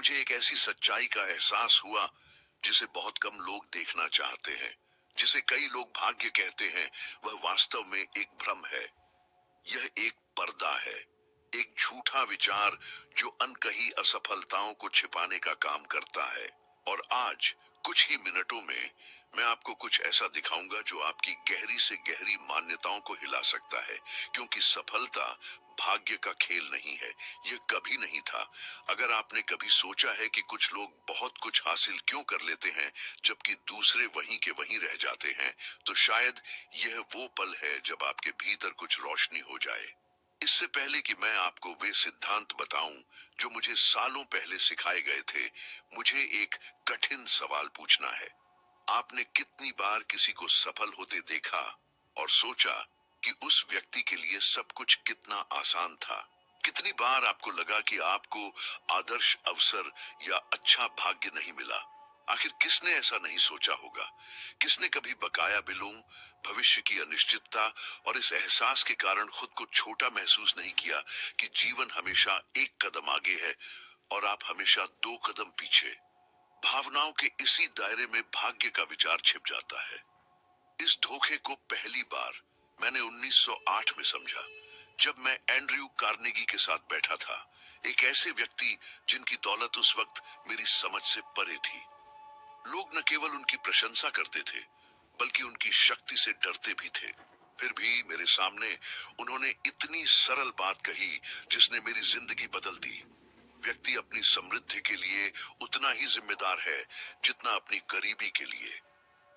मुझे एक ऐसी सच्चाई का एहसास हुआ जिसे बहुत कम लोग देखना चाहते हैं, जिसे कई लोग भाग्य कहते हैं। वह वास्तव में एक भ्रम है। यह एक पर्दा है, एक झूठा विचार जो अनकही असफलताओं को छिपाने का काम करता है। और आज कुछ ही मिनटों में मैं आपको कुछ ऐसा दिखाऊंगा जो आपकी गहरी से गहरी मान्यताओं को हिला सकता है, क्योंकि सफलता भाग्य का खेल नहीं है। यह कभी नहीं था। अगर आपने कभी सोचा है कि कुछ लोग बहुत कुछ हासिल क्यों कर लेते हैं जबकि दूसरे वहीं के वहीं रह जाते हैं, तो शायद यह वो पल है जब आपके भीतर कुछ रोशनी हो जाए। इससे पहले कि मैं आपको वे सिद्धांत बताऊं जो मुझे सालों पहले सिखाए गए थे, मुझे एक कठिन सवाल पूछना है। आपने कितनी बार किसी को सफल होते देखा और सोचा कि उस व्यक्ति के लिए सब कुछ कितना आसान था? कितनी बार आपको लगा कि आपको आदर्श अवसर या अच्छा भाग्य नहीं मिला? आखिर किसने ऐसा नहीं सोचा होगा? किसने कभी बकाया बिलों, भविष्य की अनिश्चितता और इस एहसास के कारण खुद को छोटा महसूस नहीं किया कि जीवन हमेशा एक कदम आगे है और आप हमेशा दो कदम पीछे? भावनाओं के इसी दायरे में भाग्य का विचार छिप जाता है। इस धोखे को पहली बार मैंने 1908 में समझा, जब मैं एंड्रयू कार्नेगी के साथ बैठा था। एक ऐसे व्यक्ति जिनकी दौलत उस वक्त मेरी समझ से परे थी। लोग न केवल उनकी प्रशंसा करते थे, बल्कि उनकी शक्ति से डरते भी थे। फिर भी मेरे सामने उन्होंने इतनी सरल बात कही जिसने मेरी जिंदगी बदल दी। व्यक्ति अपनी समृद्धि के लिए उतना ही जिम्मेदार है जितना अपनी गरीबी के लिए।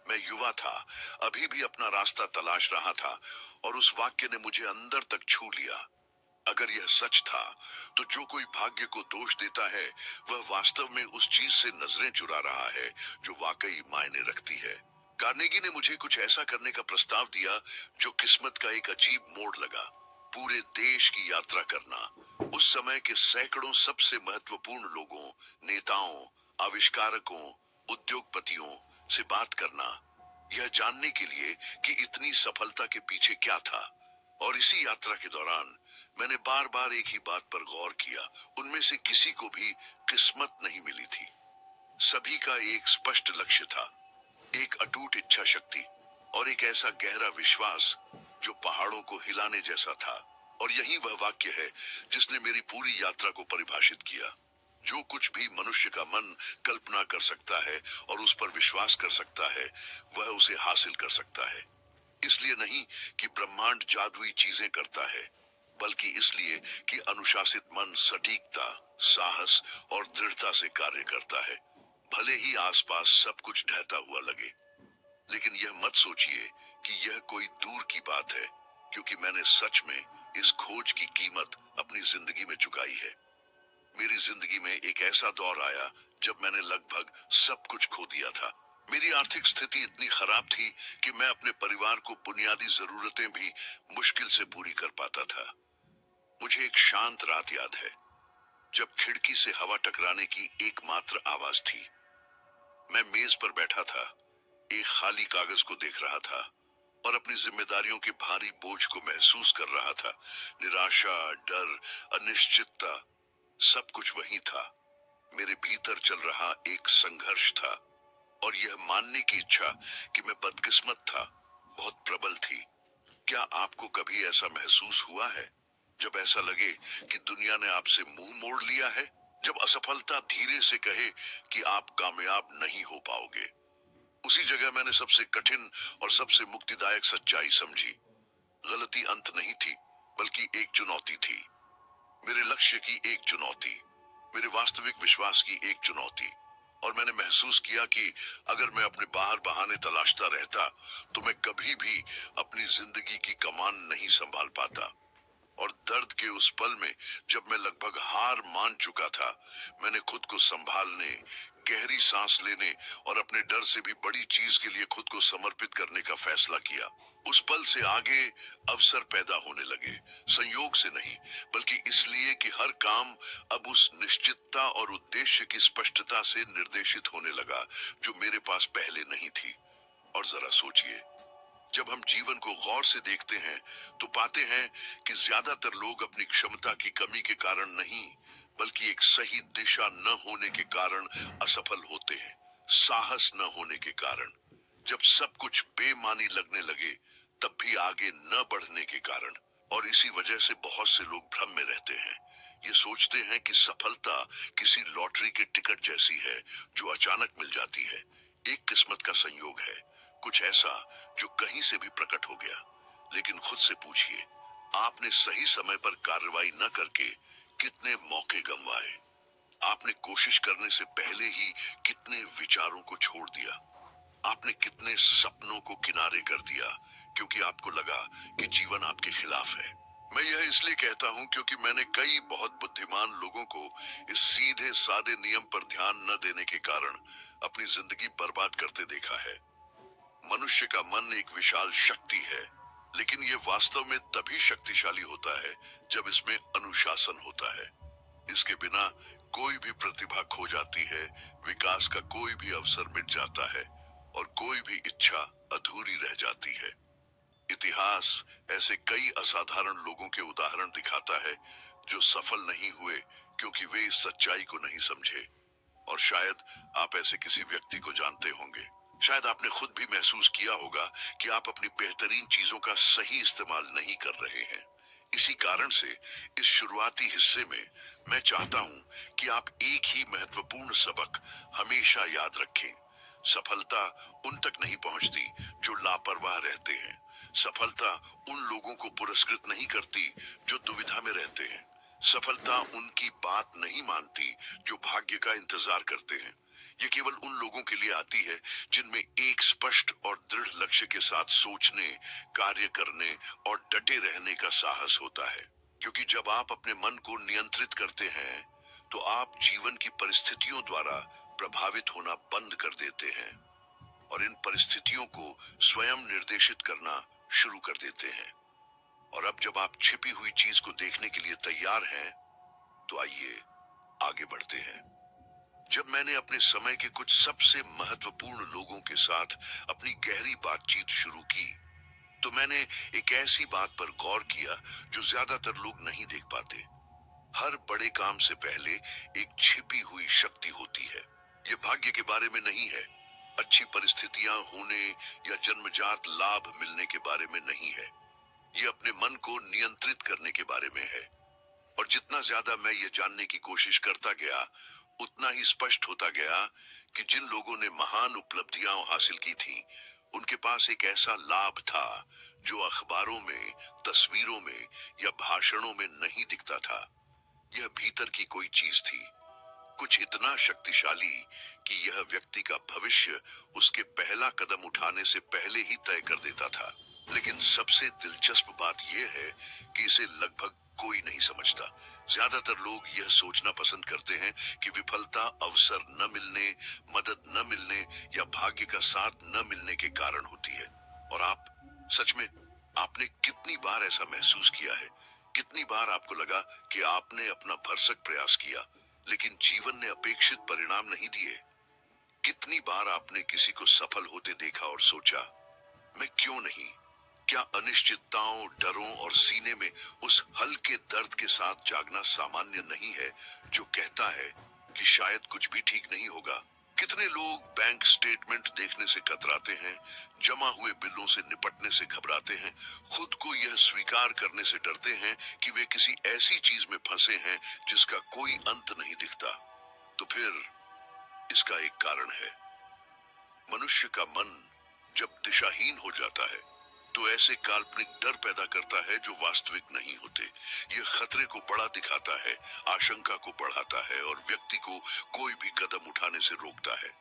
मैं युवा था, अभी भी अपना रास्ता तलाश रहा था, और उस वाक्य ने मुझे अंदर तक छू लिया। अगर यह सच था, तो जो कोई भाग्य को दोष देता है वह वास्तव में उस चीज से नजरें चुरा रहा है जो वाकई मायने रखती है। कार्नेगी ने मुझे कुछ ऐसा करने का प्रस्ताव दिया जो किस्मत का एक अजीब मोड़ लगा। पूरे देश की यात्रा करना, उस समय के सैकड़ों सबसे महत्वपूर्ण लोगों, नेताओं, आविष्कारकों, उद्योगपतियों से बात करना, यह जानने के लिए कि इतनी सफलता के पीछे क्या था। और इसी यात्रा के दौरान मैंने बार बार एक ही बात पर गौर किया। उनमें से किसी को भी किस्मत नहीं मिली थी। सभी का एक स्पष्ट लक्ष्य था, एक अटूट इच्छा शक्ति और एक ऐसा गहरा विश्वास जो पहाड़ों को हिलाने जैसा था। और यही वह वाक्य है जिसने मेरी पूरी यात्रा को परिभाषित किया। जो कुछ भी मनुष्य का मन कल्पना कर सकता है और उस पर विश्वास कर सकता है, वह उसे हासिल कर सकता है। इसलिए नहीं कि ब्रह्मांड जादुई चीजें करता है, बल्कि इसलिए कि अनुशासित मन सटीकता, साहस और दृढ़ता से कार्य करता है, भले ही आसपास सब कुछ ढहता हुआ लगे। लेकिन यह मत सोचिए कि यह कोई दूर की बात है, क्योंकि मैंने सच में इस खोज की कीमत अपनी जिंदगी में चुकाई है। मेरी जिंदगी में एक ऐसा दौर आया जब मैंने लगभग सब कुछ खो दिया था। मेरी आर्थिक स्थिति इतनी खराब थी कि मैं अपने परिवार को बुनियादी जरूरतें भी मुश्किल से पूरी कर पाता था। मुझे एक शांत रात याद है, जब खिड़की से हवा टकराने की एकमात्र आवाज थी। मैं मेज पर बैठा था, एक खाली कागज को देख रहा था और अपनी जिम्मेदारियों के भारी बोझ को महसूस कर रहा था। निराशा, डर, अनिश्चितता, सब कुछ वही था। मेरे भीतर चल रहा एक संघर्ष था, और यह मानने की इच्छा कि मैं बदकिस्मत था बहुत प्रबल थी। क्या आपको कभी ऐसा महसूस हुआ है, जब ऐसा लगे कि दुनिया ने आपसे मुंह मोड़ लिया है? जब असफलता धीरे से कहे कि आप कामयाब नहीं हो पाओगे? उसी जगह मैंने सबसे कठिन और सबसे मुक्तिदायक सच्चाई समझी। गलती अंत नहीं थी, बल्कि एक चुनौती थी। मेरे लक्ष्य की एक चुनौती, मेरे वास्तविक विश्वास की एक चुनौती। और मैंने महसूस किया कि अगर मैं अपने बाहर बहाने तलाशता रहता तो मैं कभी भी अपनी जिंदगी की कमान नहीं संभाल पाता। और दर्द के उस पल में, जब मैं लगभग हार मान चुका था, मैंने खुद को संभालने, गहरी सांस लेने और अपने डर से भी बड़ी चीज के लिए खुद को समर्पित करने का फैसला किया। उस पल से आगे अवसर पैदा होने लगे, संयोग से नहीं, बल्कि इसलिए कि हर काम अब उस निश्चितता और उद्देश्य की स्पष्टता से निर्देशित होने लगा जो मेरे पास पहले नहीं थी। और जरा सोचिए, जब हम जीवन को गौर से देखते हैं तो पाते हैं कि ज्यादातर लोग अपनी क्षमता की कमी के कारण नहीं, बल्कि एक सही दिशा न होने के कारण असफल होते हैं, साहस न होने के कारण, जब सब कुछ बेमानी लगने लगे तब भी आगे न बढ़ने के कारण। और इसी वजह से बहुत से लोग भ्रम में रहते हैं। ये सोचते हैं कि सफलता किसी लॉटरी के टिकट जैसी है जो अचानक मिल जाती है, एक किस्मत का संयोग है, कुछ ऐसा जो कहीं से भी प्रकट हो गया। लेकिन खुद से पूछिए, आपने सही समय पर कार्रवाई न करके कितने मौके गंवाए? आपने कोशिश करने से पहले ही कितने विचारों को छोड़ दिया? आपने कितने सपनों को किनारे कर दिया क्योंकि आपको लगा कि जीवन आपके खिलाफ है? मैं यह इसलिए कहता हूं क्योंकि मैंने कई बहुत बुद्धिमान लोगों को इस सीधे सादे नियम पर ध्यान न देने के कारण अपनी जिंदगी बर्बाद करते देखा है। मनुष्य का मन एक विशाल शक्ति है, लेकिन यह वास्तव में तभी शक्तिशाली होता है जब इसमें अनुशासन होता है। इसके बिना कोई भी प्रतिभा खो जाती है, विकास का कोई भी अवसर मिट जाता है और कोई भी इच्छा अधूरी रह जाती है। इतिहास ऐसे कई असाधारण लोगों के उदाहरण दिखाता है जो सफल नहीं हुए क्योंकि वे इस सच्चाई को नहीं समझे। और शायद आप ऐसे किसी व्यक्ति को जानते होंगे। शायद आपने खुद भी महसूस किया होगा कि आप अपनी बेहतरीन चीजों का सही इस्तेमाल नहीं कर रहे हैं। इसी कारण से इस शुरुआती हिस्से में मैं चाहता हूं कि आप एक ही महत्वपूर्ण सबक हमेशा याद रखें। सफलता उन तक नहीं पहुंचती जो लापरवाह रहते हैं। सफलता उन लोगों को पुरस्कृत नहीं करती जो दुविधा में रहते हैं। सफलता उनकी बात नहीं मानती जो भाग्य का इंतजार करते हैं। ये केवल उन लोगों के लिए आती है जिनमें एक स्पष्ट और दृढ़ लक्ष्य के साथ सोचने, कार्य करने और डटे रहने का साहस होता है। क्योंकि जब आप अपने मन को नियंत्रित करते हैं तो आप जीवन की परिस्थितियों द्वारा प्रभावित होना बंद कर देते हैं और इन परिस्थितियों को स्वयं निर्देशित करना शुरू कर देते हैं। और अब जब आप छिपी हुई चीज को देखने के लिए तैयार हैं, तो आइए आगे बढ़ते हैं। जब मैंने अपने समय के कुछ सबसे महत्वपूर्ण लोगों के साथ अपनी गहरी बातचीत शुरू की, तो मैंने एक ऐसी बात पर गौर किया जो ज्यादातर लोग नहीं देख पाते। हर बड़े काम से पहले एक छिपी हुई शक्ति होती है। ये भाग्य के बारे में नहीं है, अच्छी परिस्थितियां होने या जन्मजात लाभ मिलने के बारे में नहीं है। ये अपने मन को नियंत्रित करने के बारे में है। और जितना ज्यादा मैं ये जानने की कोशिश करता गया, उतना ही स्पष्ट होता गया कि जिन लोगों ने महान उपलब्धियां हासिल की थीं, उनके पास एक ऐसा लाभ था जो अखबारों में, तस्वीरों में या भाषणों में नहीं दिखता था। यह भीतर की कोई चीज थी, कुछ इतना शक्तिशाली कि यह व्यक्ति का भविष्य उसके पहला कदम उठाने से पहले ही तय कर देता था। लेकिन सबसे दिलचस्प बात यह है कि इसे लगभग कोई नहीं समझता। ज्यादातर लोग यह सोचना पसंद करते हैं कि विफलता अवसर न मिलने, मदद न मिलने या भाग्य का साथ न मिलने के कारण होती है। और आप, सच में, आपने कितनी बार ऐसा महसूस किया है? कितनी बार आपको लगा कि आपने अपना भरसक प्रयास किया लेकिन जीवन ने अपेक्षित परिणाम नहीं दिए? कितनी बार आपने किसी को सफल होते देखा और सोचा, मैं क्यों नहीं? क्या अनिश्चितताओं, डरों और सीने में उस हल्के दर्द के साथ जागना सामान्य नहीं है जो कहता है कि शायद कुछ भी ठीक नहीं होगा? कितने लोग बैंक स्टेटमेंट देखने से कतराते हैं, जमा हुए बिलों से निपटने से घबराते हैं, खुद को यह स्वीकार करने से डरते हैं कि वे किसी ऐसी चीज में फंसे हैं जिसका कोई अंत नहीं दिखता। तो फिर इसका एक कारण है। मनुष्य का मन जब दिशाहीन हो जाता है तो ऐसे काल्पनिक डर पैदा करता है जो वास्तविक नहीं होते। यह खतरे को बड़ा दिखाता है, आशंका को बढ़ाता है और व्यक्ति को कोई भी कदम उठाने से रोकता है।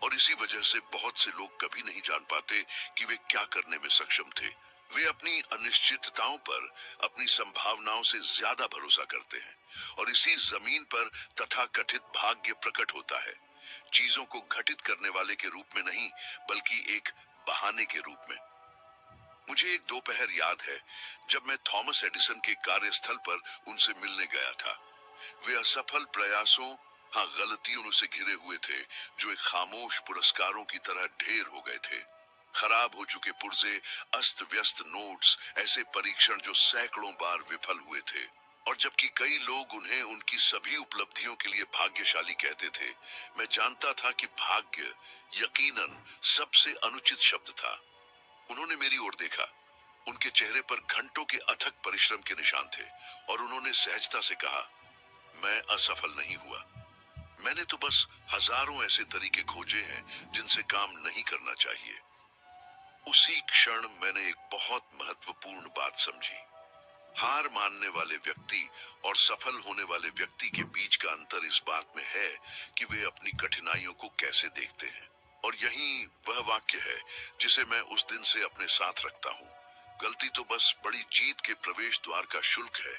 और इसी वजह से बहुत से लोग कभी नहीं जान पाते कि वे क्या करने में सक्षम थे। वे अपनी अनिश्चितताओं पर, अपनी संभावनाओं से ज्यादा भरोसा करते हैं और इसी जमीन पर तथाकथित भाग्य प्रकट होता है, चीजों को घटित करने वाले के रूप में नहीं बल्कि एक बहाने के रूप में। मुझे एक दोपहर याद है जब मैं थॉमस एडिसन के कार्यस्थल पर उनसे मिलने गया था। वे असफल प्रयासों, हाँ, गलतियों से घिरे हुए थे जो एक खामोश पुरस्कारों की तरह ढेर हो गए थे। खराब हो चुके पुर्जे, अस्त व्यस्त नोट्स, ऐसे परीक्षण जो सैकड़ों बार विफल हुए थे। और जबकि कई लोग उन्हें उनकी सभी उपलब्धियों के लिए भाग्यशाली कहते थे, मैं जानता था कि भाग्य यकीनन सबसे अनुचित शब्द था। उन्होंने मेरी ओर देखा। उनके चेहरे पर घंटों के अथक परिश्रम के निशान थे और उन्होंने सहजता से कहा, मैं असफल नहीं हुआ। मैंने तो बस हजारों ऐसे तरीके खोजे हैं जिनसे काम नहीं करना चाहिए। उसी क्षण मैंने एक बहुत महत्वपूर्ण बात समझी। हार मानने वाले व्यक्ति और सफल होने वाले व्यक्ति के बीच का अंतर इस बात में है कि वे अपनी कठिनाइयों को कैसे देखते हैं। और यही वह वाक्य है जिसे मैं उस दिन से अपने साथ रखता हूँ। गलती तो बस बड़ी जीत के प्रवेश द्वार का शुल्क है,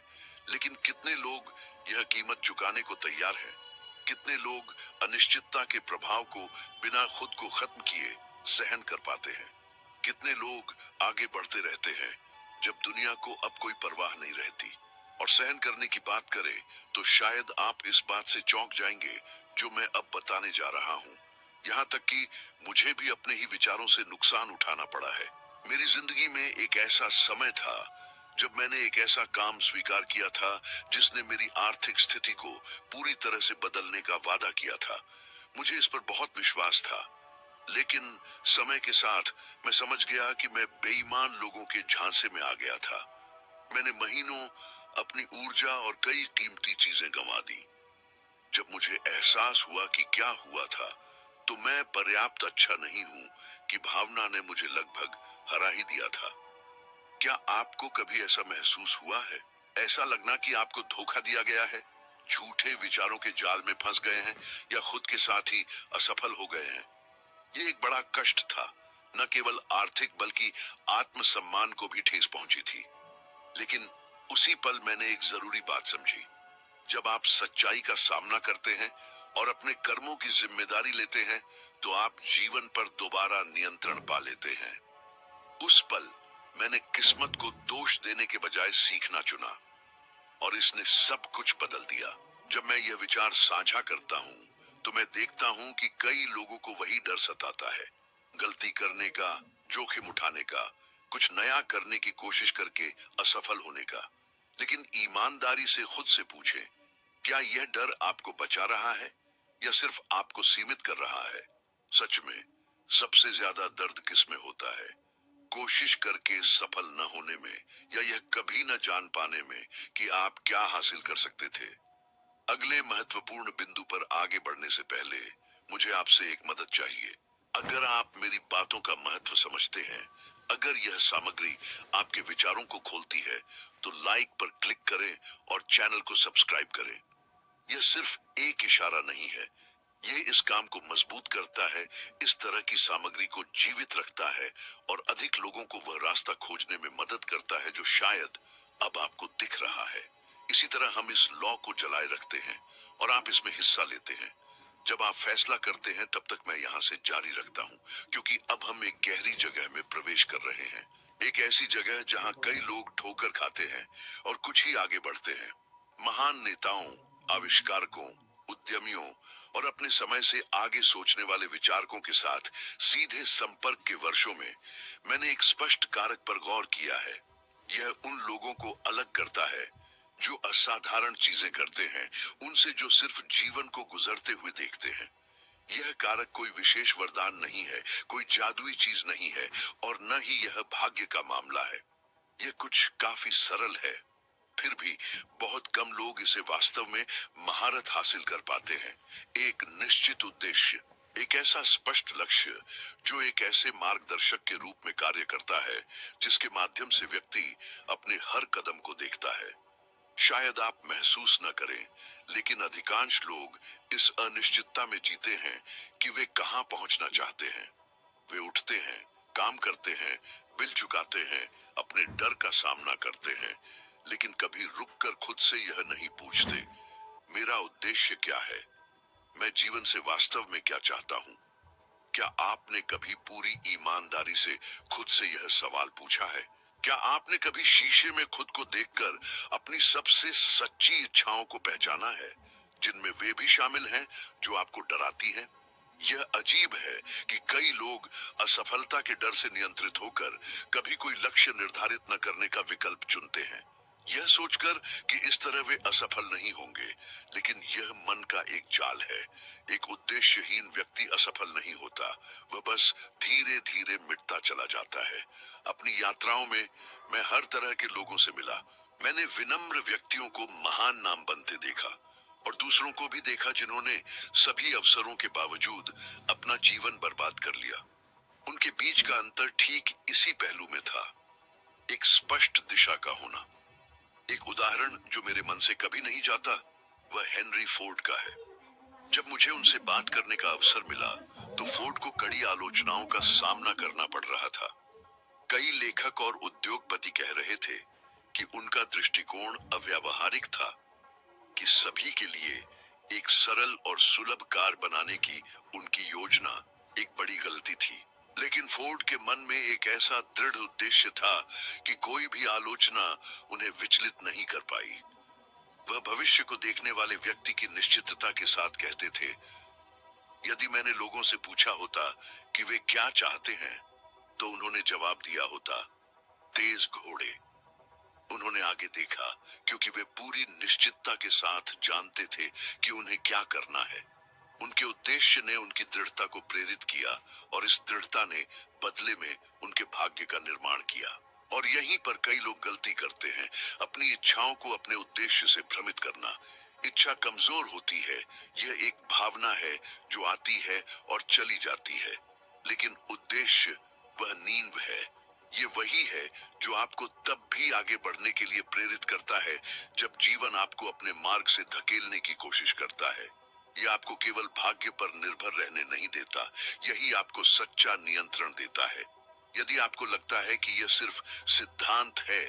लेकिन कितने लोग यह कीमत चुकाने को तैयार हैं? कितने लोग अनिश्चितता के प्रभाव को बिना खुद को खत्म किए सहन कर पाते हैं? कितने लोग आगे बढ़ते रहते हैं जब दुनिया को अब कोई परवाह नहीं रहती? और सहन करने की बात करें तो शायद आप इस बात से चौंक जाएंगे जो मैं अब बताने जा रहा हूँ। यहाँ तक कि मुझे भी अपने ही विचारों से नुकसान उठाना पड़ा है। मेरी जिंदगी में एक ऐसा समय था जब मैंने एक ऐसा काम स्वीकार किया था जिसने मेरी आर्थिक स्थिति को पूरी तरह से बदलने का वादा किया था। मुझे इस पर बहुत विश्वास था, लेकिन समय के साथ मैं समझ गया कि मैं बेईमान लोगों के झांसे में आ गया था। मैंने महीनों अपनी ऊर्जा और कई कीमती चीजें गंवा दी। जब मुझे एहसास हुआ कि क्या हुआ था, तो मैं पर्याप्त अच्छा नहीं हूँ कि भावना ने मुझे लगभग हरा ही दिया था। क्या आपको कभी ऐसा महसूस हुआ है? ऐसा लगना कि आपको धोखा दिया गया है, झूठे विचारों के जाल में फंस गए हैं या खुद के साथ ही असफल हो गए हैं। ये एक बड़ा कष्ट था। न केवल आर्थिक बल्कि आत्मसम्मान को भी ठेस पहुंची थी। लेकिन उसी पल मैंने एक जरूरी बात समझी। जब आप सच्चाई का सामना करते हैं और अपने कर्मों की जिम्मेदारी लेते हैं, तो आप जीवन पर दोबारा नियंत्रण पा लेते हैं। उस पल मैंने किस्मत को दोष देने के बजाय सीखना चुना और इसने सब कुछ बदल दिया। जब मैं यह विचार साझा करता हूँ तो मैं देखता हूँ कि कई लोगों को वही डर सताता है, गलती करने का, जोखिम उठाने का, कुछ नया करने की कोशिश करके असफल होने का। लेकिन ईमानदारी से खुद से पूछें, क्या यह डर आपको बचा रहा है या सिर्फ आपको सीमित कर रहा है? सच में सबसे ज्यादा दर्द किस में होता है? कोशिश करके सफल न होने में या यह कभी न जान पाने में कि आप क्या हासिल कर सकते थे? अगले महत्वपूर्ण बिंदु पर आगे बढ़ने से पहले मुझे आपसे एक मदद चाहिए। अगर आप मेरी बातों का महत्व समझते हैं, अगर यह सामग्री आपके विचारों को खोलती है, तो लाइक पर क्लिक करें और चैनल को सब्सक्राइब करें। यह सिर्फ एक इशारा नहीं है, यह इस काम को मजबूत करता है, इस तरह की सामग्री को जीवित रखता है और अधिक लोगों को वह रास्ता खोजने में मदद करता है जो शायद अब आपको दिख रहा है। इसी तरह हम इस लॉ को जलाए रखते हैं और आप इसमें हिस्सा लेते हैं। जब आप फैसला करते हैं तब तक मैं यहाँ से जारी रखता हूँ, क्योंकि अब हम एक गहरी जगह में प्रवेश कर रहे हैं। एक ऐसी जगह जहाँ कई लोग ठोकर खाते हैं और कुछ ही आगे बढ़ते हैं। महान नेताओं, आविष्कारकों, उद्यमियों और अपने समय से आगे सोचने वाले विचारकों के साथ सीधे संपर्क के वर्षों में मैंने एक स्पष्ट कारक पर गौर किया है। यह उन लोगों को अलग करता है जो असाधारण चीजें करते हैं, उनसे जो सिर्फ जीवन को गुजरते हुए देखते हैं। यह कारक कोई विशेष वरदान नहीं है, कोई जादुई चीज नहीं है और न ही यह भाग्य का मामला है। यह कुछ काफी सरल है, फिर भी बहुत कम लोग इसे वास्तव में महारत हासिल कर पाते हैं। एक निश्चित उद्देश्य, एक ऐसा स्पष्ट लक्ष्य जो एक ऐसे मार्गदर्शक के रूप में कार्य करता है जिसके माध्यम से व्यक्ति अपने हर कदम को देखता है। शायद आप महसूस न करें, लेकिन अधिकांश लोग इस अनिश्चितता में जीते हैं कि वे कहां पहुंचना चाहते हैं। वे उठते हैं, काम करते हैं, बिल चुकाते हैं, अपने डर का सामना करते हैं, लेकिन कभी रुककर खुद से यह नहीं पूछते, मेरा उद्देश्य क्या है? मैं जीवन से वास्तव में क्या चाहता हूँ? क्या आपने कभी पूरी ईमानदारी से खुद से यह सवाल पूछा है? क्या आपने कभी शीशे में खुद को देखकर अपनी सबसे सच्ची इच्छाओं को पहचाना है, जिनमें वे भी शामिल हैं जो आपको डराती हैं? यह अजीब है कि कई लोग असफलता के डर से नियंत्रित होकर कभी कोई लक्ष्य निर्धारित न करने का विकल्प चुनते हैं। यह सोचकर कि इस तरह वे असफल नहीं होंगे, लेकिन यह मन का एक जाल है। एक उद्देश्यहीन व्यक्ति असफल नहीं होता, वह बस धीरे धीरे मिटता चला जाता है। अपनी यात्राओं में मैं हर तरह के लोगों से मिला। मैंने विनम्र व्यक्तियों को महान नाम बनते देखा और दूसरों को भी देखा जिन्होंने सभी अवसरों के बावजूद अपना जीवन बर्बाद कर लिया। उनके बीच का अंतर ठीक इसी पहलू में था, एक स्पष्ट दिशा का होना। एक उदाहरण जो मेरे मन से कभी नहीं जाता वह हेनरी फोर्ड का है। जब मुझे उनसे बात करने का अवसर मिला तो फोर्ड को कड़ी आलोचनाओं का सामना करना पड़ रहा था। कई लेखक और उद्योगपति कह रहे थे कि उनका दृष्टिकोण अव्यावहारिक था, कि सभी के लिए एक सरल और सुलभ कार बनाने की उनकी योजना एक बड़ी गलती थी। लेकिन फोर्ड के मन में एक ऐसा दृढ़ उद्देश्य था कि कोई भी आलोचना उन्हें विचलित नहीं कर पाई। वह भविष्य को देखने वाले व्यक्ति की निश्चितता के साथ कहते थे, यदि मैंने लोगों से पूछा होता कि वे क्या चाहते हैं तो उन्होंने जवाब दिया होता, तेज घोड़े। उन्होंने आगे देखा क्योंकि वे पूरी निश्चितता के साथ जानते थे कि उन्हें क्या करना है। उनके उद्देश्य ने उनकी दृढ़ता को प्रेरित किया और इस दृढ़ता ने बदले में उनके भाग्य का निर्माण किया। और यहीं पर कई लोग गलती करते हैं, अपनी इच्छाओं को अपने उद्देश्य से भ्रमित करना। इच्छा कमजोर होती है, यह एक भावना है जो आती है और चली जाती है, लेकिन उद्देश्य वह नींव है। ये वही है जो आपको तब भी आगे बढ़ने के लिए प्रेरित करता है जब जीवन आपको अपने मार्ग से धकेलने की कोशिश करता है। यह आपको केवल भाग्य पर निर्भर रहने नहीं देता, यही आपको सच्चा नियंत्रण देता है। यदि आपको लगता है कि यह सिर्फ सिद्धांत है,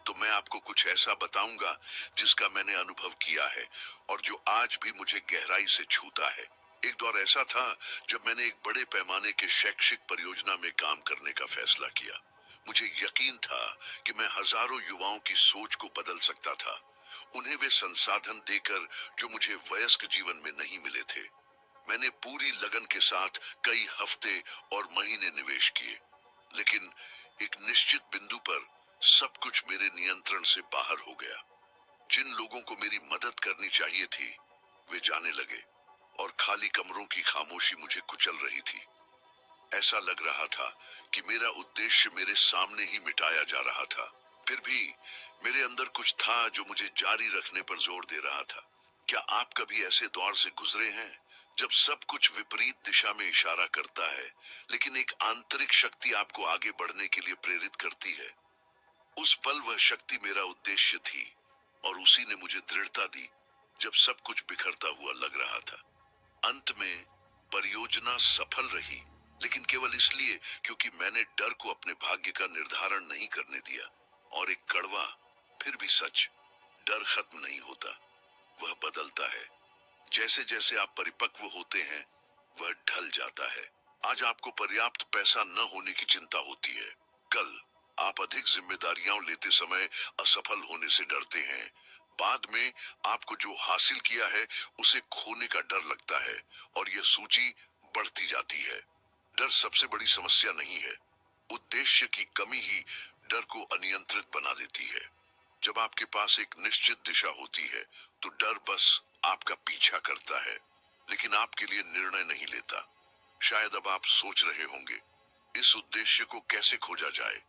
तो मैं आपको कुछ ऐसा बताऊंगा जिसका मैंने अनुभव किया है और जो आज भी मुझे गहराई से छूता है। एक दौर ऐसा था जब मैंने एक बड़े पैमाने के शैक्षिक परियोजना में काम करने का फैसला किया। मुझे यकीन था कि मैं हजारों युवाओं की सोच को बदल सकता था, उन्हें वे संसाधन देकर जो मुझे वयस्क जीवन में नहीं मिले थे। मैंने पूरी लगन के साथ कई हफ्ते और महीने निवेश किए, लेकिन एक निश्चित बिंदु पर सब कुछ मेरे नियंत्रण से बाहर हो गया। जिन लोगों को मेरी मदद करनी चाहिए थी वे जाने लगे और खाली कमरों की खामोशी मुझे कुचल रही थी। ऐसा लग रहा था कि मेरा उद्देश्य मेरे सामने ही मिटाया जा रहा था। फिर भी मेरे अंदर कुछ था जो मुझे जारी रखने पर जोर दे रहा था। क्या आप कभी ऐसे दौर से गुजरे हैं जब सब कुछ विपरीत दिशा में इशारा करता है, लेकिन एक आंतरिक शक्ति आपको आगे बढ़ने के लिए प्रेरित करती है? उस पल वह शक्ति मेरा उद्देश्य थी और उसी ने मुझे दृढ़ता दी जब सब कुछ बिखरता हुआ लग रहा था। अंत में परियोजना सफल रही, लेकिन केवल इसलिए क्योंकि मैंने डर को अपने भाग्य का निर्धारण नहीं करने दिया। और एक कड़वा फिर भी सच, डर खत्म नहीं होता, वह बदलता है। जैसे जैसे आप परिपक्व होते हैं वह ढल जाता है। आज आपको पर्याप्त पैसा न होने की चिंता होती है, कल आप अधिक जिम्मेदारियां लेते समय असफल होने से डरते हैं। बाद में आपको जो हासिल किया है उसे खोने का डर लगता है और यह सूची बढ़ती जाती है। डर सबसे बड़ी समस्या नहीं है, उद्देश्य की कमी ही डर को अनियंत्रित बना देती है। जब आपके पास एक निश्चित दिशा होती है तो डर बस आपका पीछा करता है, लेकिन आपके लिए निर्णय नहीं लेता। शायद अब आप सोच रहे होंगे, इस उद्देश्य को कैसे खोजा जाए,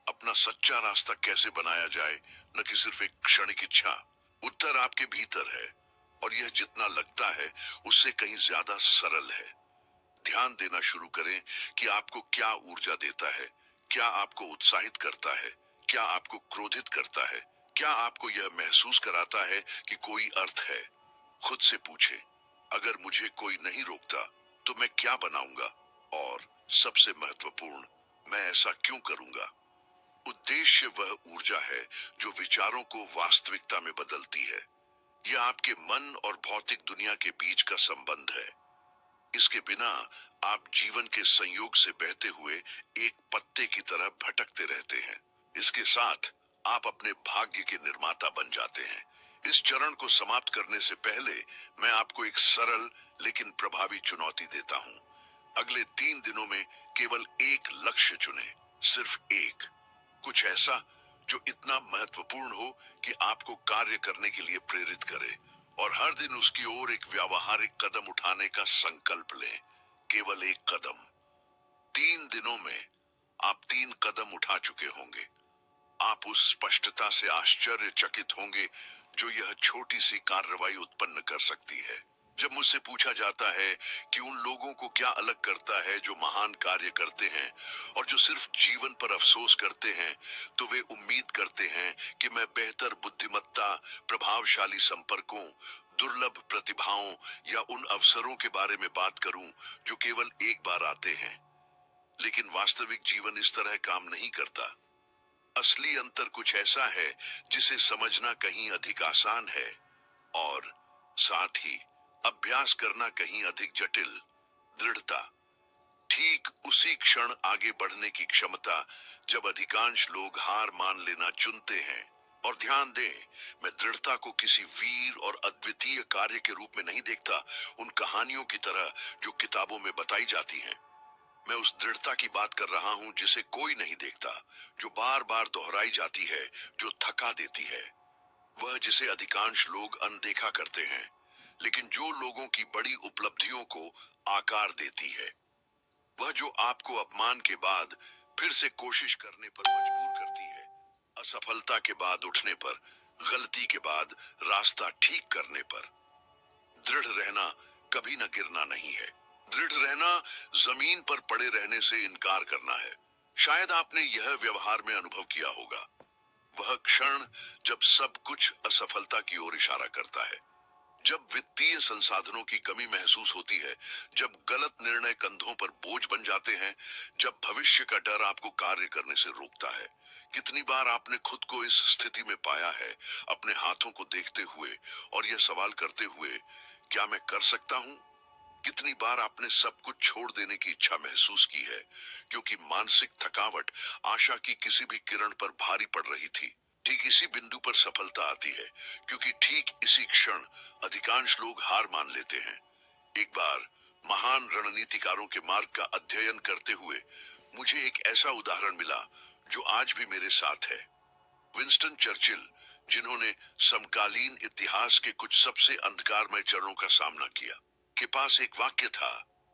अपना सच्चा रास्ता कैसे बनाया जाए, न कि सिर्फ एक क्षणिक इच्छा। उत्तर आपके भीतर है और यह जितना लगता है उससे कहीं ज्यादा सरल है। ध्यान देना शुरू करें कि आपको क्या ऊर्जा देता है, क्या आपको उत्साहित करता है, क्या आपको क्रोधित करता है, क्या आपको यह महसूस कराता है कि कोई अर्थ है। खुद से पूछें, अगर मुझे कोई नहीं रोकता तो मैं क्या बनाऊंगा, और सबसे महत्वपूर्ण, मैं ऐसा क्यों करूंगा। उद्देश्य वह ऊर्जा है जो विचारों को वास्तविकता में बदलती है। यह आपके मन और भौतिक दुनिया के बीच का संबंध है। इसके बिना आप जीवन के संयोग से बहते हुए एक पत्ते की तरह भटकते रहते हैं। इसके साथ आप अपने भाग्य के निर्माता बन जाते हैं। इस चरण को समाप्त करने से पहले मैं आपको एक सरल लेकिन प्रभावी चुनौती देता हूं। अगले 3 दिनों में केवल एक लक्ष्य चुनें, सिर्फ एक। कुछ ऐसा जो इतना महत्वपूर्ण हो कि आपको कार्य करने के लिए प्रेरित करे और हर दिन उसकी ओर एक व्यावहारिक कदम उठाने का संकल्प लें। केवल एक कदम। 3 दिनों में आप 3 कदम उठा चुके होंगे। आप उस स्पष्टता से आश्चर्यचकित होंगे जो यह छोटी सी कार्रवाई उत्पन्न कर सकती है। जब मुझसे पूछा जाता है कि उन लोगों को क्या अलग करता है जो महान कार्य करते हैं और जो सिर्फ जीवन पर अफसोस करते हैं, तो वे उम्मीद करते हैं कि मैं बेहतर बुद्धिमत्ता, प्रभावशाली संपर्कों, दुर्लभ प्रतिभाओं या उन अवसरों के बारे में बात करूं जो केवल एक बार आते हैं। लेकिन वास्तविक जीवन इस तरह काम नहीं करता। असली अंतर कुछ ऐसा है जिसे समझना कहीं अधिक आसान है और साथ ही अभ्यास करना कहीं अधिक जटिल। दृढ़ता। ठीक उसी क्षण आगे बढ़ने की क्षमता जब अधिकांश लोग हार मान लेना चुनते हैं। और ध्यान दें, मैं दृढ़ता को किसी वीर और अद्वितीय कार्य के रूप में नहीं देखता, उन कहानियों की तरह जो किताबों में बताई जाती हैं। मैं उस दृढ़ता की बात कर रहा हूं जिसे कोई नहीं देखता, जो बार बार दोहराई जाती है, जो थका देती है। वह जिसे अधिकांश लोग अनदेखा करते हैं, लेकिन जो लोगों की बड़ी उपलब्धियों को आकार देती है। वह जो आपको अपमान के बाद फिर से कोशिश करने पर मजबूर करती है, असफलता के बाद उठने पर, गलती के बाद रास्ता ठीक करने पर। दृढ़ रहना कभी न गिरना नहीं है। दृढ़ रहना जमीन पर पड़े रहने से इनकार करना है। शायद आपने यह व्यवहार में अनुभव किया होगा। वह क्षण जब सब कुछ असफलता की ओर इशारा करता है, जब वित्तीय संसाधनों की कमी महसूस होती है, जब गलत निर्णय कंधों पर बोझ बन जाते हैं, जब भविष्य का डर आपको कार्य करने से रोकता है। कितनी बार आपने खुद को इस स्थिति में पाया है, अपने हाथों को देखते हुए और यह सवाल करते हुए, क्या मैं कर सकता हूं? कितनी बार आपने सब कुछ छोड़ देने की इच्छा महसूस की है, क्योंकि मानसिक थकावट आशा की किसी भी किरण पर भारी पड़ रही थी। ठीक इसी बिंदु पर सफलता आती है, क्योंकि ठीक इसी क्षण अधिकांश लोग हार मान लेते हैं। एक बार महान रणनीतिकारों के मार्ग का अध्ययन करते हुए मुझे एक ऐसा उदाहरण मिला जो आज भी मेरे साथ है। विंस्टन चर्चिल, जिन्होंने समकालीन इतिहास के कुछ सबसे अंधकारमय चरणों का सामना किया, के पास एक वाक्य था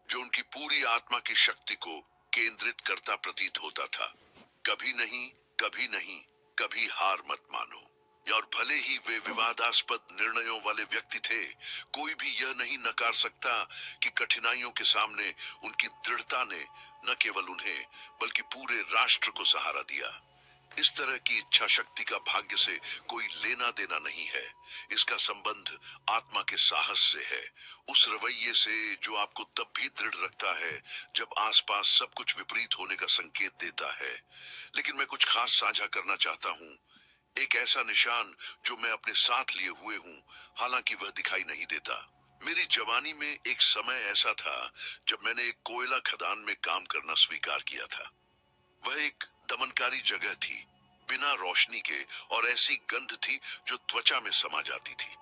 जो उनकी पूरी आत्मा की शक्ति को केंद्रित करता प्रतीत होता था। कभी नहीं, कभी नहीं, कभी हार मत मानो। और भले ही वे विवादास्पद निर्णयों वाले व्यक्ति थे, कोई भी यह नहीं नकार सकता कि कठिनाइयों के सामने उनकी दृढ़ता ने न केवल उन्हें बल्कि पूरे राष्ट्र को सहारा दिया। इस तरह की इच्छा शक्ति का भाग्य से कोई लेना देना नहीं है। इसका संबंध आत्मा के साहस से है, उस रवैये से जो आपको तब भी दृढ़ रखता है जब आसपास सब कुछ विपरीत होने का संकेत देता है। लेकिन मैं कुछ खास साझा करना चाहता हूँ, एक ऐसा निशान जो मैं अपने साथ लिए हुए हूँ, हालांकि वह दिखाई नहीं देता। मेरी जवानी में एक समय ऐसा था जब मैंने एक कोयला खदान में काम करना स्वीकार किया था। वह एक दमनकारी जगह थी, बिना रोशनी के, और ऐसी गंध थी जो त्वचा में समा जाती थी।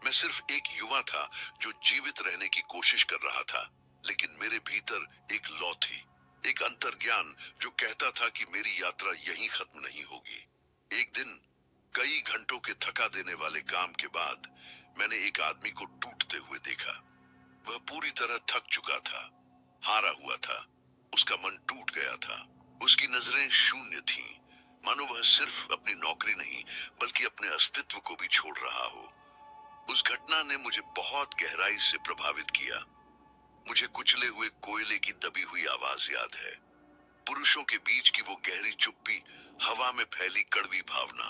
मैं सिर्फ एक युवा था जो जीवित रहने की कोशिश कर रहा था, लेकिन मेरे भीतर एक लौ थी, एक अंतर्ज्ञान जो कहता था कि मेरी यात्रा यहीं खत्म नहीं होगी। एक दिन कई घंटों के थका देने वाले काम के बाद मैंने एक आदमी को टूटते हुए देखा। वह पूरी तरह थक चुका था, हारा हुआ था, उसका मन टूट गया था। उसकी नजरें शून्य थीं, मानो वह सिर्फ अपनी नौकरी नहीं बल्कि अपने अस्तित्व को भी छोड़ रहा हो। उस घटना ने मुझे बहुत गहराई से प्रभावित किया। मुझे कुचले हुए कोयले की दबी हुई आवाज याद है, पुरुषों के बीच की वो गहरी चुप्पी, हवा में फैली कड़वी भावना।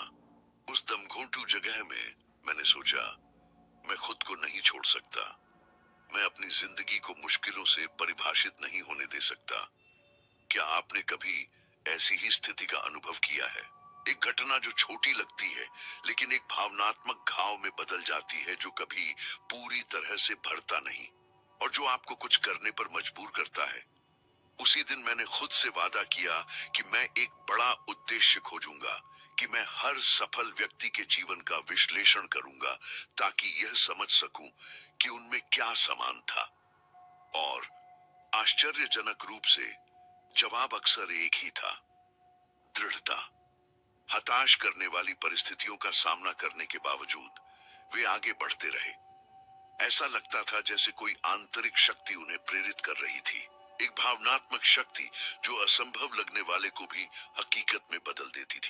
उस दमघोंटू जगह में मैंने सोचा, मैं खुद को नहीं छोड़ सकता। मैं अपनी जिंदगी को मुश्किलों से परिभाषित नहीं होने दे सकता। क्या आपने कभी ऐसी ही स्थिति का अनुभव किया है? एक घटना जो छोटी लगती है लेकिन एक भावनात्मक घाव में बदल जाती है, जो कभी पूरी तरह से भरता नहीं और जो आपको कुछ करने पर मजबूर करता है। उसी दिन मैंने खुद से वादा किया कि मैं एक बड़ा उद्देश्य खोजूंगा, कि मैं हर सफल व्यक्ति के जीवन का विश्लेषण करूंगा ताकि यह समझ सकूं कि उनमें क्या समान था। और आश्चर्यजनक रूप से जवाब अक्सर एक ही था, दृढ़ता। हताश करने वाली परिस्थितियों का सामना करने के बावजूद वे आगे बढ़ते रहे। ऐसा लगता था जैसे कोई आंतरिक शक्ति उन्हें प्रेरित कर रही थी, एक भावनात्मक शक्ति जो असंभव लगने वाले को भी हकीकत में बदल देती थी।